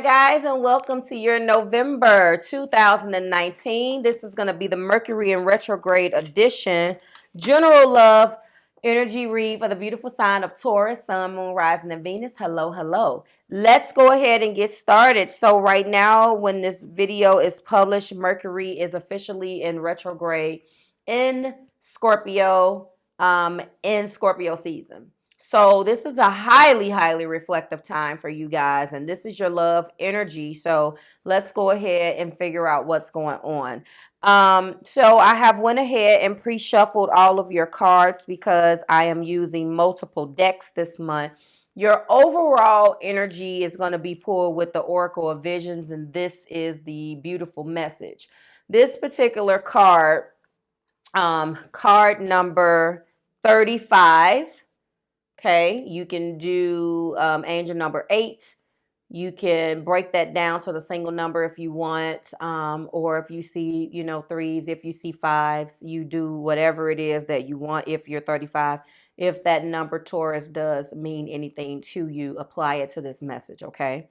guys, and welcome to your November 2019. This is going to be the Mercury in Retrograde edition, general love energy read for the beautiful sign of Taurus, Sun, Moon, Rising, and Venus. Hello, hello. Let's go ahead and get started. So right now, when this video is published, Mercury is officially in retrograde in Scorpio, in Scorpio season. So this is a highly, highly reflective time for you guys, and this is your love energy. So let's go ahead and figure out what's going on. So I have went ahead and pre-shuffled all of your cards because I am using multiple decks this month. Your overall energy is going to be pulled with the Oracle of Visions, and this is the beautiful message. This particular card, card number 35. Okay, you can do angel number 8. You can break that down to the single number if you want, or if you see, 3s, if you see 5s, you do whatever it is that you want if you're 35. If that number Taurus does mean anything to you, apply it to this message, okay?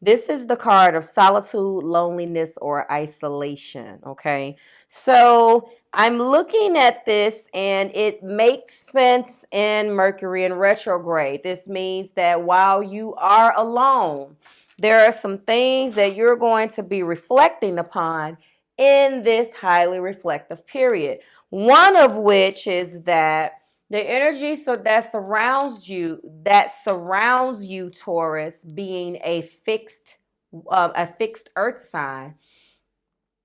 This is the card of solitude, loneliness, or isolation, okay? So I'm looking at this and it makes sense in Mercury in retrograde. This means that while you are alone, there are some things that you're going to be reflecting upon in this highly reflective period. One of which is that the energy that surrounds you, Taurus, being a fixed earth sign,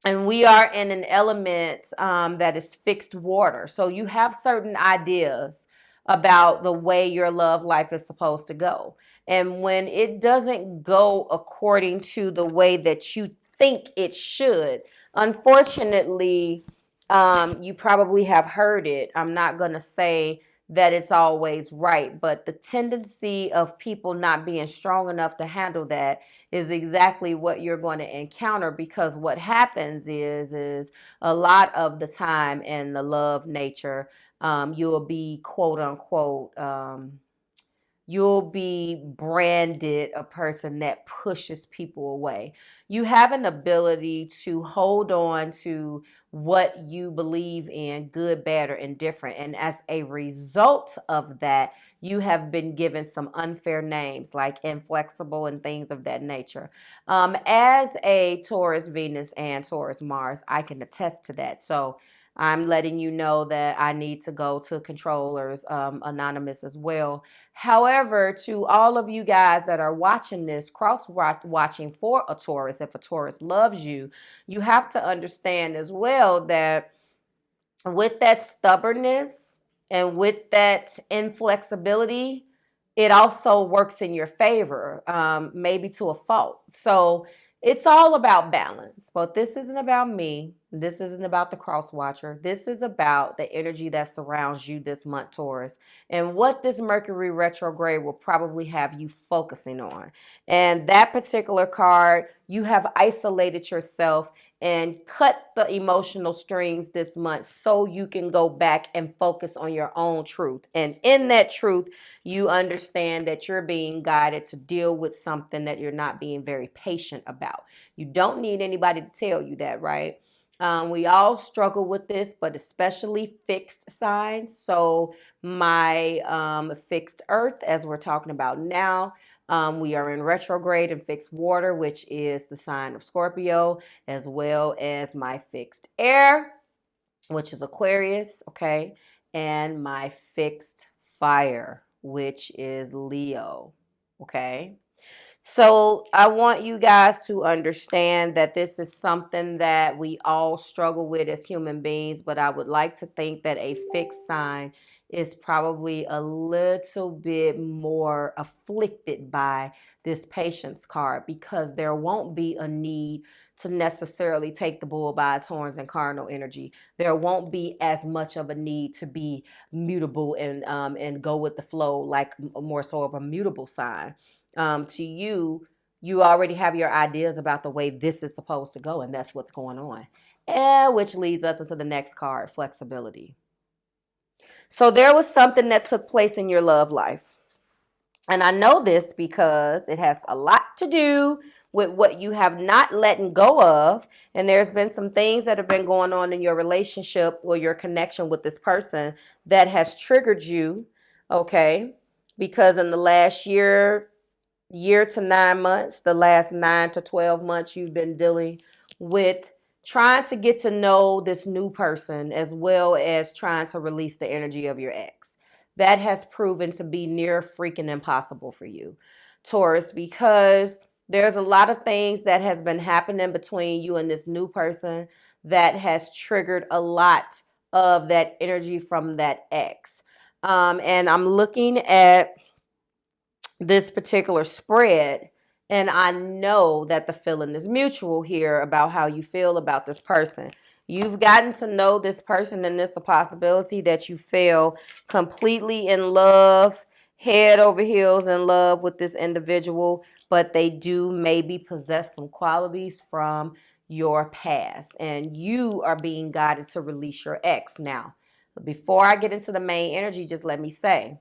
and we are in an element that is fixed water. So you have certain ideas about the way your love life is supposed to go. And when it doesn't go according to the way that you think it should, unfortunately, you probably have heard it. I'm not going to say that it's always right, but the tendency of people not being strong enough to handle that is exactly what you're going to encounter, because what happens is a lot of the time in the love nature, you'll be quote unquote, you'll be branded a person that pushes people away. You have an ability to hold on to what you believe in, good, bad, or indifferent. And as a result of that, you have been given some unfair names like inflexible and things of that nature. As a Taurus Venus and Taurus Mars, I can attest to that. So I'm letting you know that I need to go to Controllers Anonymous as well. However, to all of you guys that are watching this, watching for a Taurus, if a Taurus loves you, you have to understand as well that with that stubbornness and with that inflexibility, it also works in your favor, maybe to a fault. So it's all about balance. But this isn't about me. This isn't about the cross watcher. This is about the energy that surrounds you this month, Taurus, and what this Mercury retrograde will probably have you focusing on. And that particular card, you have isolated yourself and cut the emotional strings this month so you can go back and focus on your own truth. And in that truth, you understand that you're being guided to deal with something that you're not being very patient about. You don't need anybody to tell you that, right? We all struggle with this, but especially fixed signs. So my fixed earth, as we're talking about now, we are in retrograde and fixed water, which is the sign of Scorpio, as well as my fixed air, which is Aquarius, okay, and my fixed fire, which is Leo, okay. So I want you guys to understand that this is something that we all struggle with as human beings, but I would like to think that a fixed sign is probably a little bit more afflicted by this patience card, because there won't be a need to necessarily take the bull by its horns and cardinal energy. There won't be as much of a need to be mutable and go with the flow, like more so of a mutable sign. To you, you already have your ideas about the way this is supposed to go, and that's what's going on. And which leads us into the next card, flexibility. So there was something that took place in your love life. And I know this because it has a lot to do with what you have not letting go of. And there's been some things that have been going on in your relationship or your connection with this person that has triggered you, okay? Because in the last year to 9 months, the last 9 to 12 months, you've been dealing with trying to get to know this new person as well as trying to release the energy of your ex. That has proven to be near freaking impossible for you, Taurus, because there's a lot of things that has been happening between you and this new person that has triggered a lot of that energy from that ex. And I'm looking at this particular spread, and I know that the feeling is mutual here about how you feel about this person. You've gotten to know this person, and it's a possibility that you feel completely in love, head over heels in love with this individual, but they do maybe possess some qualities from your past, and you are being guided to release your ex. Now, before I get into the main energy, just let me say,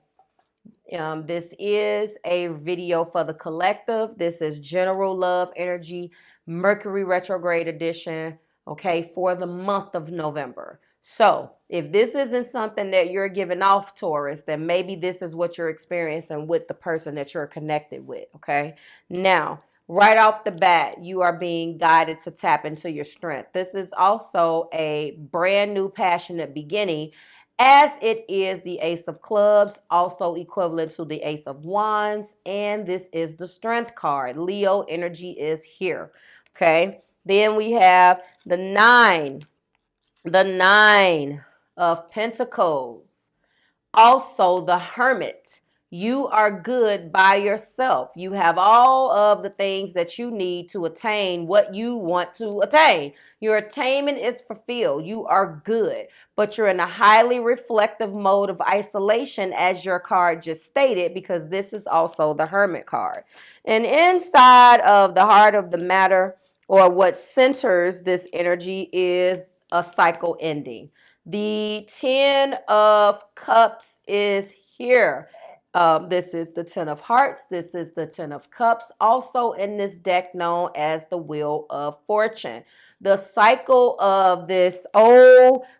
this is a video for the collective. This is General Love Energy Mercury Retrograde Edition, okay, for the month of November. So if this isn't something that you're giving off, Taurus, then maybe this is what you're experiencing with the person that you're connected with, okay? Now, right off the bat, you are being guided to tap into your strength. This is also a brand new passionate beginning, as it is the Ace of Clubs, also equivalent to the Ace of Wands, and this is the Strength card. Leo energy is here, okay? Then we have the Nine of Pentacles. Also, the Hermit. You are good by yourself. You have all of the things that you need to attain what you want to attain. Your attainment is fulfilled. You are good, but you're in a highly reflective mode of isolation, as your card just stated, because this is also the Hermit card. And inside of the heart of the matter, or what centers this energy, is a cycle ending. The 10 of Cups is here. This is the 10 of Hearts. This is the 10 of Cups. Also in this deck known as the Wheel of Fortune. The cycle of this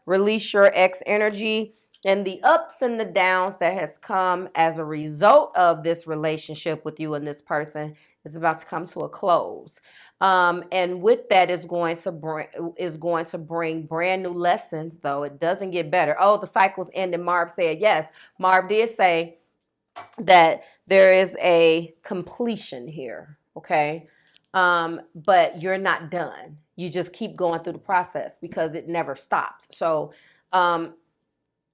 release your ex energy and the ups and the downs that has come as a result of this relationship with you and this person is about to come to a close. And with that is going to bring brand new lessons, though it doesn't get better. Oh, the cycle's ending. Marve said yes. Marve did say that there is a completion here, okay? But you're not done. You just keep going through the process because it never stops. So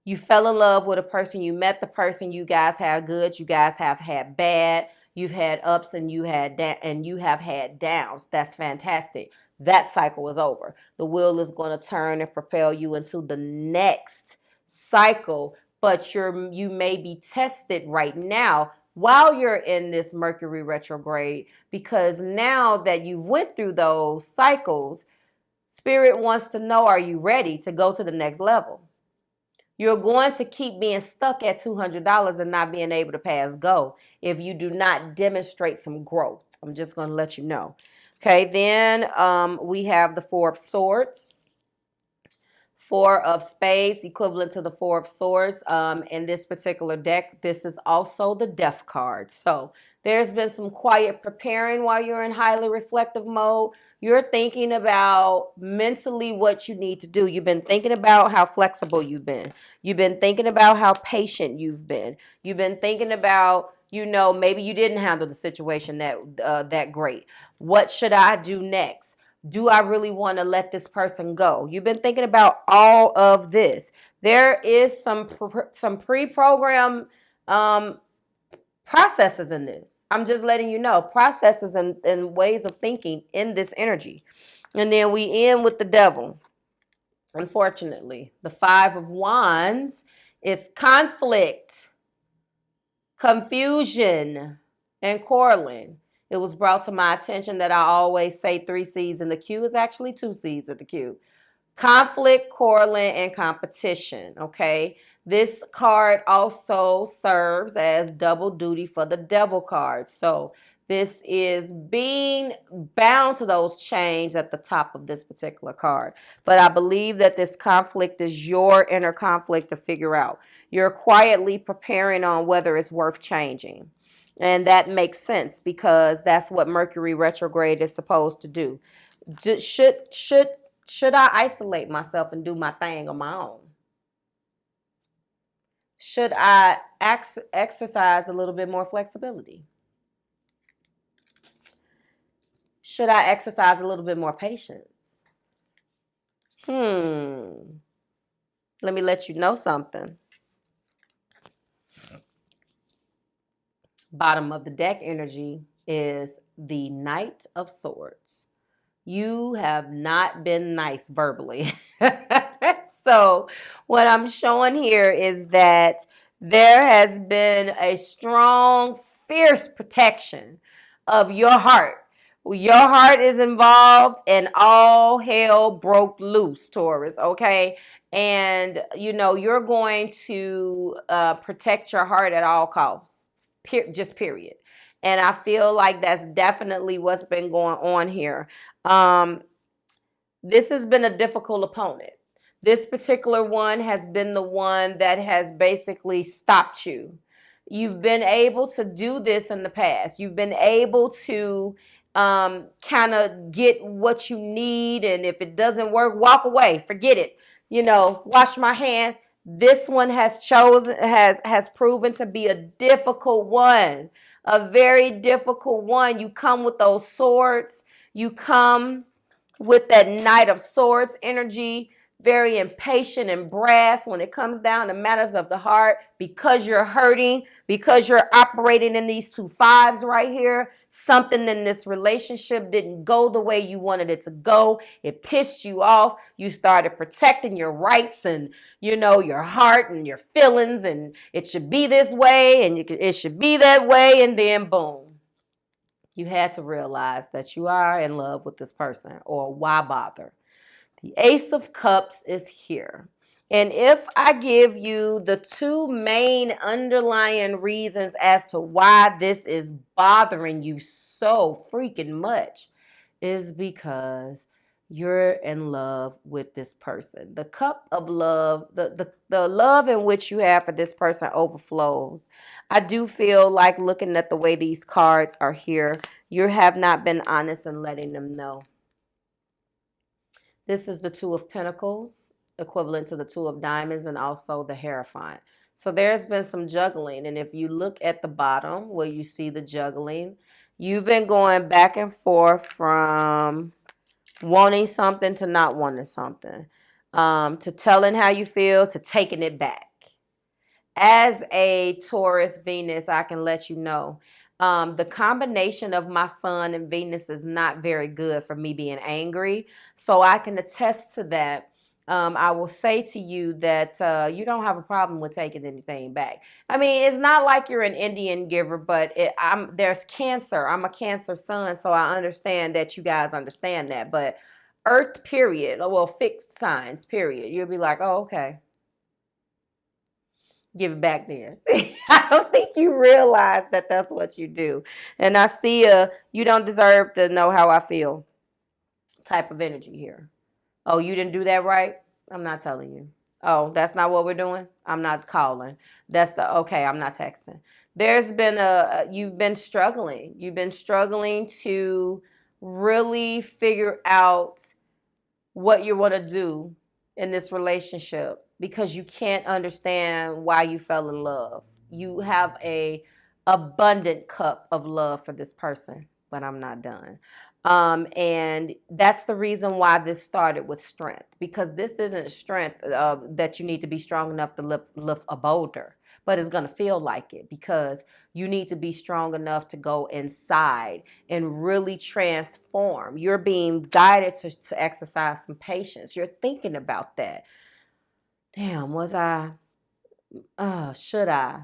you fell in love with a person, you met the person, you guys have good, you guys have had bad, you've had ups and you have had downs. That's fantastic. That cycle is over. The wheel is going to turn and propel you into the next cycle, but you may be tested right now while you're in this Mercury retrograde, because now that you went through those cycles, Spirit wants to know, are you ready to go to the next level? You're going to keep being stuck at $200 and not being able to pass go if you do not demonstrate some growth. I'm just going to let you know. Okay, then we have the Four of Swords. Four of Spades, equivalent to the Four of Swords. In this particular deck, this is also the Death card. So there's been some quiet preparing while you're in highly reflective mode. You're thinking about mentally what you need to do. You've been thinking about how flexible you've been. You've been thinking about how patient you've been. You've been thinking about, maybe you didn't handle the situation that great. What should I do next? Do I really want to let this person go? You've been thinking about all of this. There is some pre-programmed processes in this. I'm just letting you know, processes and ways of thinking in this energy. And then we end with the Devil. Unfortunately, the Five of Wands is conflict, confusion, and quarreling. It was brought to my attention that I always say 3 C's in the Q is actually 2 C's at the Q. Conflict, quarreling, and competition, okay? This card also serves as double duty for the Devil card. So This is being bound to those chains at the top of this particular card. But I believe that this conflict is your inner conflict to figure out. You're quietly preparing on whether it's worth changing. And that makes sense because that's what Mercury retrograde is supposed to do. Should I isolate myself and do my thing on my own? Should I exercise a little bit more flexibility? Should I exercise a little bit more patience? Let me let you know something. Bottom of the deck energy is the Knight of Swords. You have not been nice verbally. So what I'm showing here is that there has been a strong, fierce protection of your heart. Your heart is involved and all hell broke loose, Taurus, okay? And, you're going to protect your heart at all costs, just period. And I feel like that's definitely what's been going on here. This has been a difficult opponent. This particular one has been the one that has basically stopped you. You've been able to do this in the past. You've been able to kind of get what you need, and if it doesn't work, walk away, forget it. Wash my hands. This one has proven to be a difficult one, a very difficult one. You come with those swords. You come with that Knight of Swords energy, very impatient and brass when it comes down to matters of the heart, because you're hurting, because you're operating in these 2 5s right here. Something in this relationship didn't go the way you wanted it to go. It pissed you off. You started protecting your rights and, your heart and your feelings, and it should be this way and it should be that way, and then boom. You had to realize that you are in love with this person, or why bother? The Ace of Cups is here. And if I give you the 2 main underlying reasons as to why this is bothering you so freaking much, is because you're in love with this person. The cup of love, the love in which you have for this person overflows. I do feel like, looking at the way these cards are here, you have not been honest in letting them know. This is the 2 of Pentacles, equivalent to the 2 of Diamonds, and also the Hierophant. So there's been some juggling. And if you look at the bottom where you see the juggling, you've been going back and forth from wanting something to not wanting something, to telling how you feel to taking it back. As a Taurus Venus, I can let you know, the combination of my Sun and Venus is not very good for me being angry. So I can attest to that. I will say to you that you don't have a problem with taking anything back. I mean, it's not like you're an Indian giver, but there's Cancer. I'm a Cancer Sun, so I understand that you guys understand that. But Earth, period, well, fixed signs, period, you'll be like, oh, okay. Give it back then. I don't think you realize that that's what you do. And I see you don't deserve to know how I feel type of energy here. Oh, you didn't do that right? I'm not telling you. Oh, that's not what we're doing? I'm not calling. Okay, I'm not texting. There's been you've been struggling. You've been struggling to really figure out what you want to do in this relationship, because you can't understand why you fell in love. You have a abundant cup of love for this person, but I'm not done. And that's the reason why this started with strength, because this isn't strength that you need to be strong enough to lift a boulder, but it's going to feel like it, because you need to be strong enough to go inside and really transform. You're being guided to exercise some patience. You're thinking about that. Damn, was I? Should I?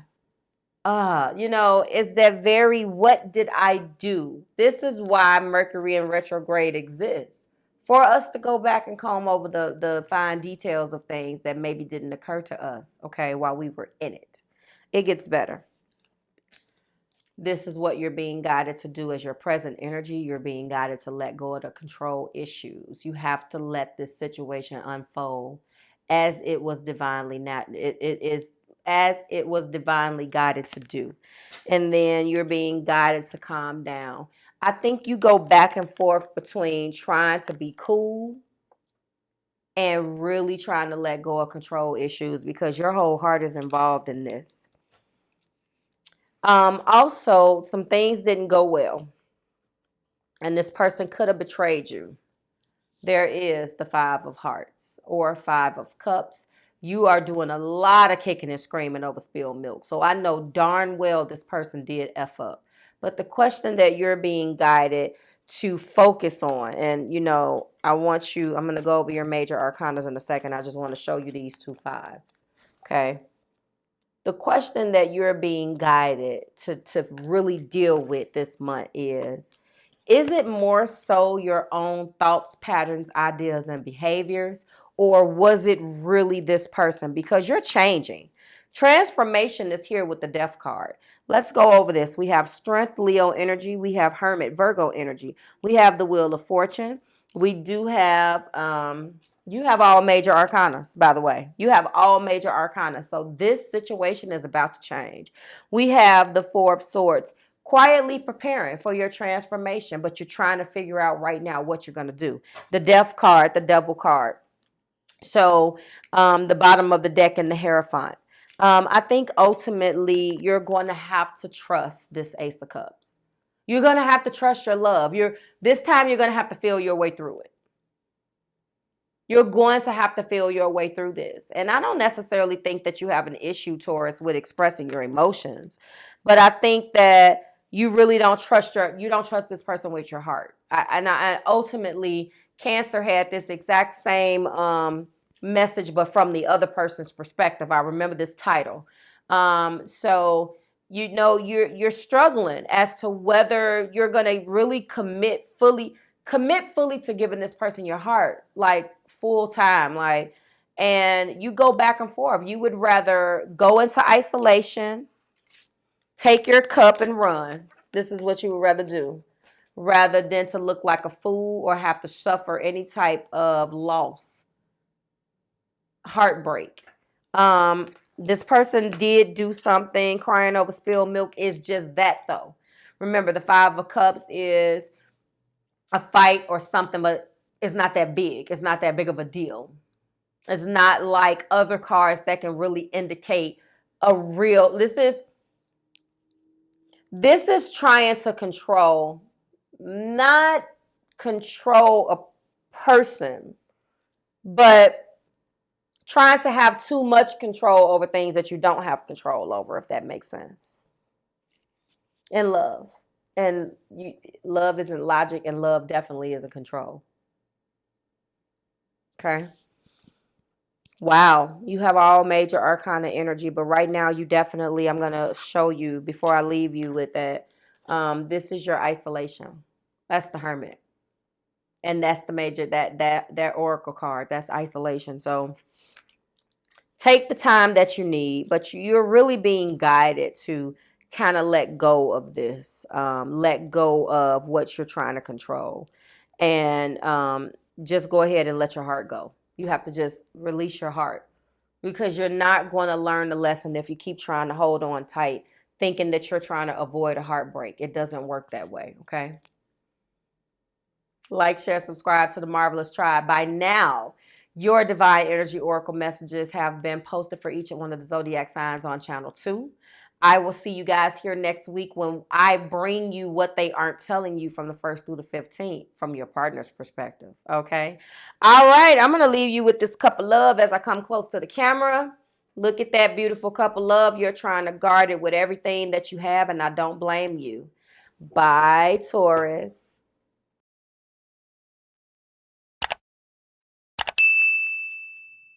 It's that very, what did I do? This is why Mercury in retrograde exists. For us to go back and comb over the fine details of things that maybe didn't occur to us, okay, while we were in it. It gets better. This is what you're being guided to do as your present energy. You're being guided to let go of the control issues. You have to let this situation unfold as it was divinely it is as it was divinely guided to do. And then you're being guided to calm down. I think you go back and forth between trying to be cool and really trying to let go of control issues because your whole heart is involved in this. Also, some things didn't go well, and this person could have betrayed you. There is the Five of Hearts or Five of Cups. You are doing a lot of kicking and screaming over spilled milk. So I know darn well this person did F up. But the question that you're being guided to focus on, and I'm going to go over your major arcanas in a second. I just want to show you these two fives. Okay. The question that you're being guided to really deal with this month is it more so your own thoughts, patterns, ideas, and behaviors, or was it really this person? Because you're changing. Transformation is here with the Death card. Let's go over this. We have Strength, Leo energy. We have Hermit, Virgo energy. We have the Wheel of Fortune. We do have, you have all major arcanas, by the way. You have all major arcana. So this situation is about to change. We have the Four of Swords. Quietly preparing for your transformation, but you're trying to figure out right now what you're going to do. The Death card, the Devil card. So the bottom of the deck and the Hierophant. I think ultimately you're going to have to trust this Ace of Cups. You're going to have to trust your love. This time you're going to have to feel your way through it. You're going to have to feel your way through this. And I don't necessarily think that you have an issue, Taurus, with expressing your emotions. But I think that you really don't trust this person with your heart. I ultimately, Cancer had this exact same message, but from the other person's perspective. I remember this title. So you're struggling as to whether you're going to really commit fully to giving this person your heart, like full time, and you go back and forth. You would rather go into isolation, take your cup and run. This is what you would rather do, rather than to look like a fool or have to suffer any type of loss, heartbreak. This person did do something. Crying over spilled milk is just that, though. Remember, the Five of Cups is a fight or something, but it's not that big. It's not that big of a deal. It's not like other cards that can really indicate a real. This is trying to control, not control a person, but trying to have too much control over things that you don't have control over, if that makes sense. In love. And love isn't logic, and love definitely isn't control. Okay. Wow. You have all major arcana energy, but right now I'm going to show you before I leave you with that. This is your isolation. That's the Hermit. And that's the major, that oracle card. That's isolation. So take the time that you need, but you're really being guided to kind of let go of this, let go of what you're trying to control, and just go ahead and let your heart go. You have to just release your heart, because you're not going to learn the lesson if you keep trying to hold on tight, thinking that you're trying to avoid a heartbreak. It doesn't work that way, okay? Like, share, subscribe to the Marvelous Tribe. By now, your Divine Energy Oracle messages have been posted for each one of the zodiac signs on Channel 2. I will see you guys here next week when I bring you what they aren't telling you from the 1st through the 15th from your partner's perspective, okay? All right, I'm going to leave you with this cup of love as I come close to the camera. Look at that beautiful cup of love. You're trying to guard it with everything that you have, and I don't blame you. Bye, Taurus.